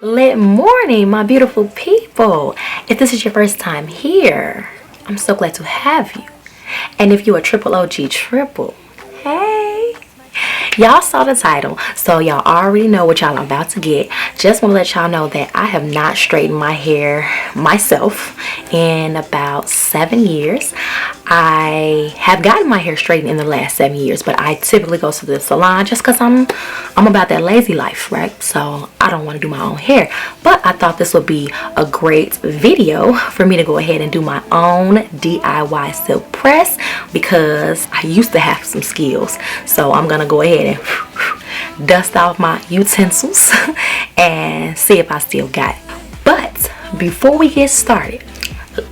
Good morning, my beautiful people. If this is your first time here, I'm so glad to have you. And if you're a triple OG triple, hey. Y'all saw the title, so y'all already know what y'all are about to get. Just want to let y'all know that I have not straightened my hair myself in about 7 years. I have gotten my hair straightened in the last 7 years, but I typically go to the salon just because I'm about that lazy life, right? So I don't want to do my own hair. But I thought this would be a great video for me to go ahead and do my own DIY silk press because I used to have some skills. So I'm gonna go ahead and dust off my utensils and see if I still got it. But before we get started,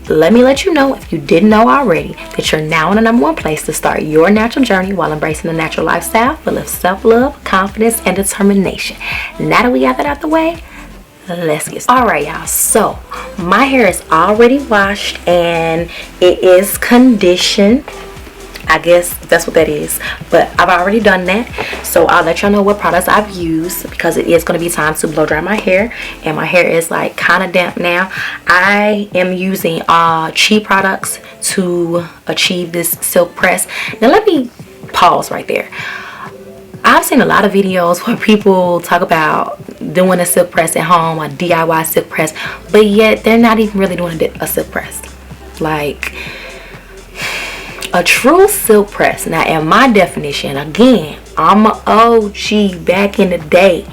let me let you know, if you didn't know already, that you're now in the #1 place to start your natural journey while embracing a natural lifestyle full of self-love, confidence, and determination. Now that we got that out the way, let's get started. Alright y'all, so my hair is already washed and it is conditioned. I guess that's what that is, but I've already done that, so I'll let y'all know what products I've used because it is going to be time to blow dry my hair, and my hair is like kind of damp now. I am using cheap products to achieve this silk press. Now let me pause right there. I've seen a lot of videos where people talk about doing a silk press at home, a DIY silk press, but yet they're not even really doing a silk press. Like, a true silk press, now in my definition, again, I'm an OG back in the day.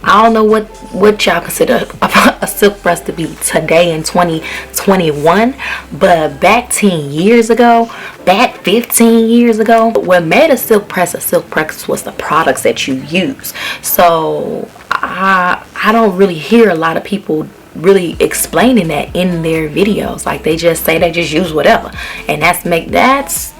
I don't know what y'all consider a silk press to be today in 2021, but back 10 years ago, back 15 years ago, what made a silk press was the products that you use. So I don't really hear a lot of people really explaining that in their videos. Like, they just say they just use whatever, and that's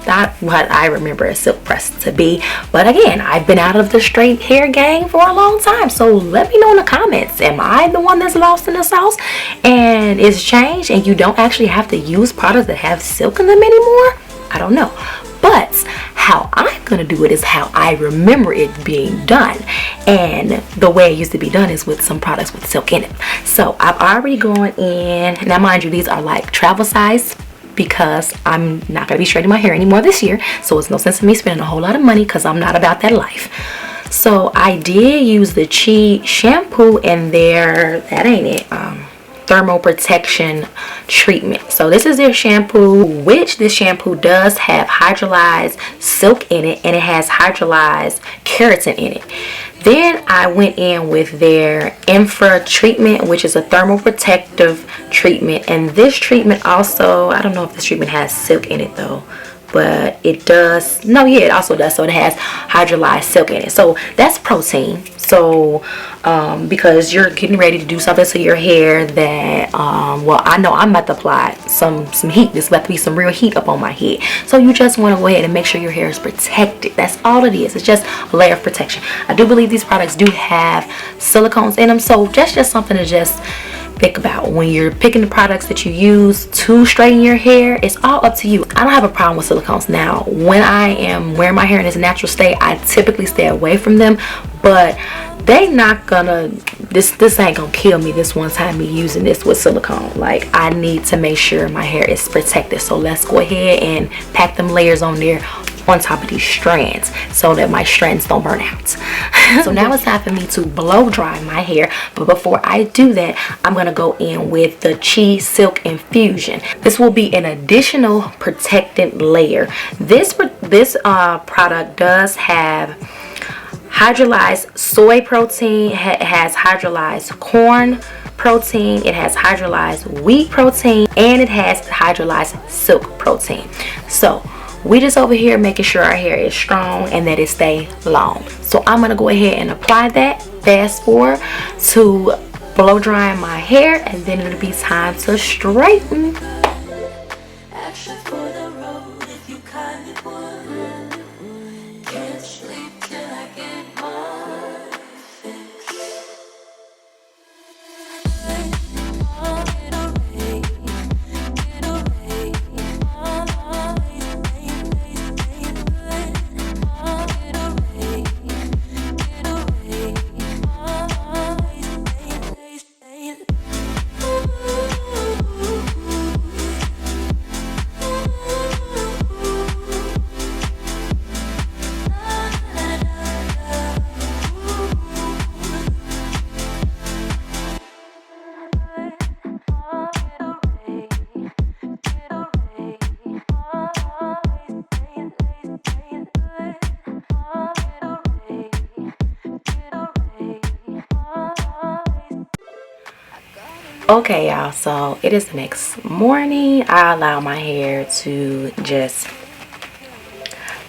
not what I remember a silk press to be. But again, I've been out of the straight hair game for a long time, so let me know in the comments, am I the one that's lost in the sauce and it's changed and you don't actually have to use products that have silk in them anymore? I don't know, but how I'm gonna do it is how I remember it being done, and the way it used to be done is with some products with silk in it. So I've already gone in. Now mind you, these are like travel size because I'm not gonna be straightening my hair anymore this year, so it's no sense in me spending a whole lot of money because I'm not about that life. So I did use the Chi shampoo in there, that ain't it, thermal protection treatment. So this is their shampoo, which this shampoo does have hydrolyzed silk in it, and it has hydrolyzed keratin in it. Then I went in with their infra treatment, which is a thermal protective treatment, and this treatment also, I don't know if this treatment has silk in it though, but it does. No, yeah, it also does. So it has hydrolyzed silk in it. So that's protein. So because you're getting ready to do something to your hair that well, I know I'm about to apply some heat. There's about to be some real heat up on my head, so you just want to go ahead and make sure your hair is protected. That's all it is. It's just a layer of protection. I do believe these products do have silicones in them, so that's just something to just think about when you're picking the products that you use to straighten your hair. It's all up to you. I don't have a problem with silicones. Now, when I am wearing my hair in its natural state, I typically stay away from them, but they not gonna, this ain't gonna kill me this one time me using this with silicone. Like, I need to make sure my hair is protected, so let's go ahead and pack them layers on there on top of these strands so that my strands don't burn out. So now it's time for me to blow dry my hair, but before I do that, I'm gonna go in with the Chi Silk Infusion. This will be an additional protectant layer. This product does have hydrolyzed soy protein, it has hydrolyzed corn protein, it has hydrolyzed wheat protein, and it has hydrolyzed silk protein. So we just over here making sure our hair is strong and that it stay long. So I'm gonna go ahead and apply that. Fast forward to blow drying my hair, and then it'll be time to straighten. Okay, y'all, so it is the next morning. I allow my hair to just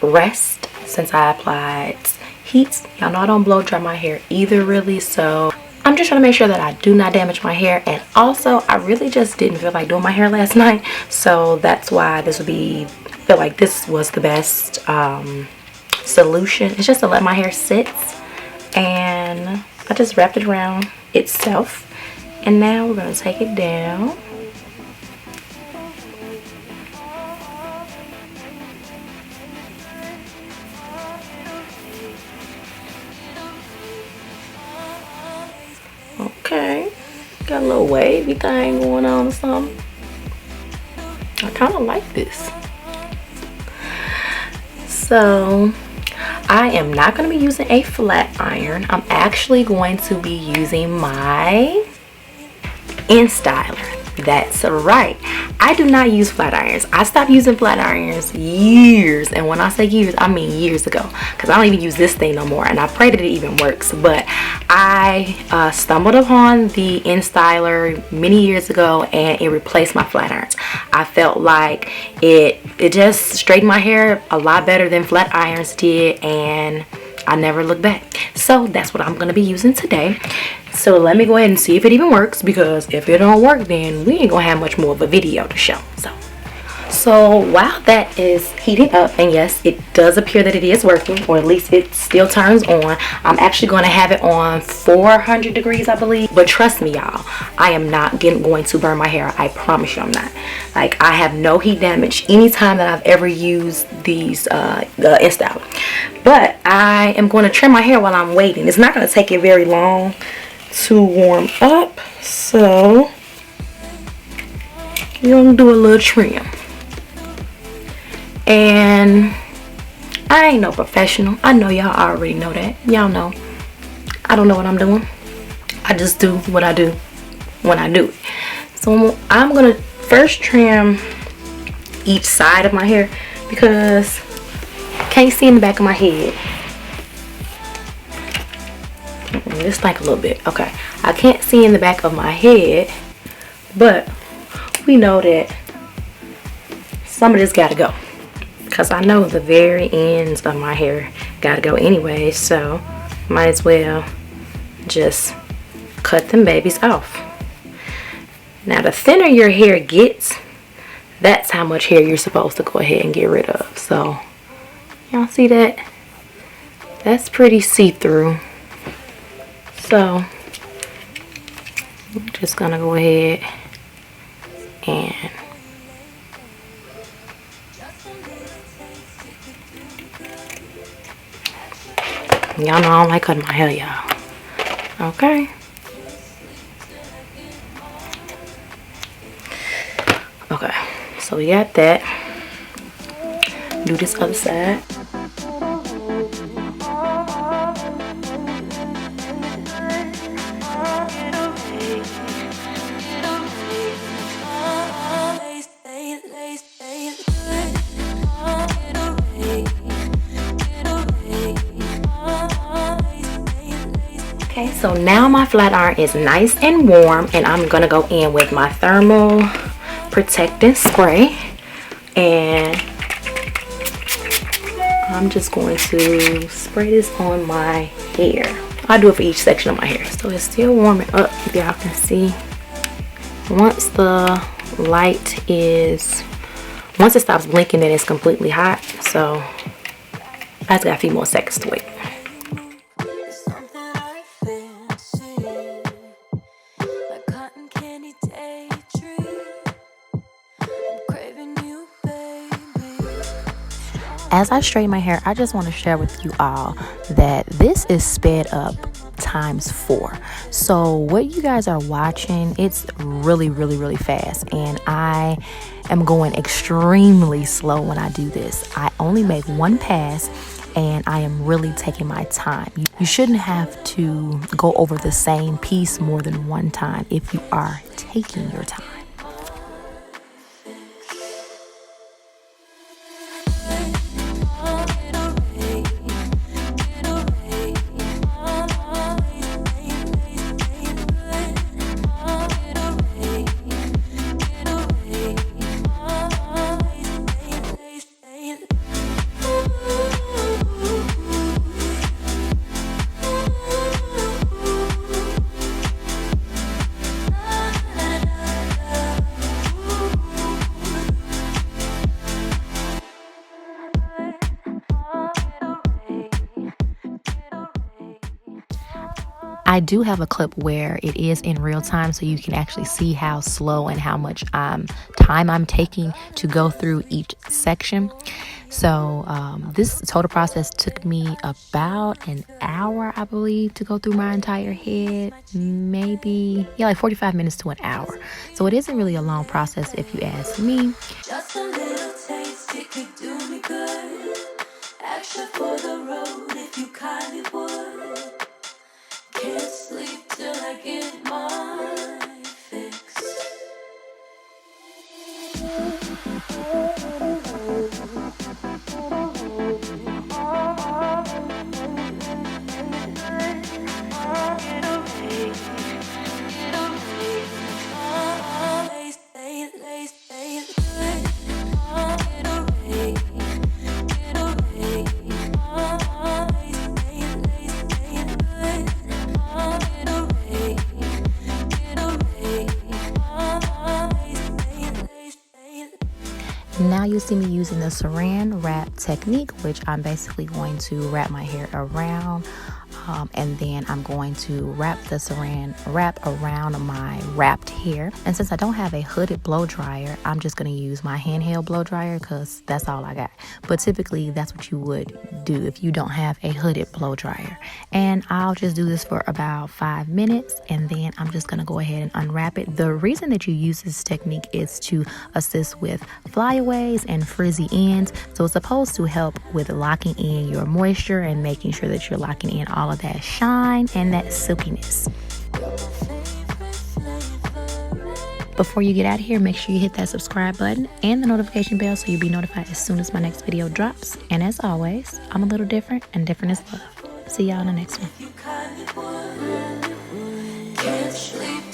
rest since I applied heat. Y'all know I don't blow dry my hair either, really, so I'm just trying to make sure that I do not damage my hair. And also, I really just didn't feel like doing my hair last night, so that's why this would be, feel like this was the best solution. It's just to let my hair sit, and I just wrapped it around itself. And now we're gonna take it down. Okay, got a little wavy thing going on or something. I kind of like this. So I am not going to be using a flat iron. I'm actually going to be using my InStyler. That's right, I do not use flat irons. I stopped using flat irons years, and when I say years, I mean years ago, because I don't even use this thing no more, and I pray that it even works. But I stumbled upon the InStyler many years ago, and it replaced my flat irons. I felt like it just straightened my hair a lot better than flat irons did, and I never looked back. So that's what I'm going to be using today. So let me go ahead and see if it even works, because if it don't work, then we ain't gonna have much more of a video to show. So while that is heating up, and yes, it does appear that it is working, or at least it still turns on. I'm actually going to have it on 400 degrees, I believe. But trust me, y'all, I am not going to burn my hair. I promise you I'm not. Like, I have no heat damage anytime that I've ever used these the InStyler. But I am going to trim my hair while I'm waiting. It's not going to take it very long to warm up, so you're gonna do a little trim. And I ain't no professional. I know y'all already know that. Y'all know I don't know what I'm doing. I just do what I do when I do it. So I'm gonna first trim each side of my hair, because I can't see in the back of my head. Just like a little bit. Okay, I can't see in the back of my head, but we know that some of this gotta go, because I know the very ends of my hair gotta go anyway, so might as well just cut them babies off. Now, the thinner your hair gets, that's how much hair you're supposed to go ahead and get rid of. So y'all see that? That's pretty see-through. So I'm just gonna go ahead and y'all know I don't like cutting my hair, y'all. Okay. Okay, so we got that. Do this other side. Okay, so now my flat iron is nice and warm, and I'm gonna go in with my thermal protectant spray, and I'm just going to spray this on my hair. I do it for each section of my hair. So it's still warming up, if y'all can see. Once it stops blinking, then it's completely hot. So I just got a few more seconds to wait. As I straighten my hair, I just want to share with you all that this is sped up ×4. So what you guys are watching, it's really, really, really fast, and I am going extremely slow when I do this. I only make one pass, and I am really taking my time. You shouldn't have to go over the same piece more than one time if you are taking your time. I do have a clip where it is in real time, so you can actually see how slow and how much time I'm taking to go through each section. So this total process took me about an hour, I believe, to go through my entire head. Maybe, yeah, like 45 minutes to an hour. So it isn't really a long process if you ask me. Just a little taste, it could do me good. Action for the road if you kindly would. Can't sleep till I get my fix. Now you see me using the saran wrap technique, which I'm basically going to wrap my hair around, and then I'm going to wrap the saran wrap around my wrapped hair. And since I don't have a hooded blow dryer, I'm just going to use my handheld blow dryer because that's all I got. But typically that's what you would do if you don't have a hooded blow dryer. And I'll just do this for about 5 minutes, and then I'm just going to go ahead and unwrap it. The reason that you use this technique is to assist with flyaways and frizzy ends. So it's supposed to help with locking in your moisture and making sure that you're locking in all of that shine and that silkiness. Before you get out of here, make sure you hit that subscribe button and the notification bell so you'll be notified as soon as my next video drops. And as always, I'm a little different, and different is love. See y'all in the next one. Can't sleep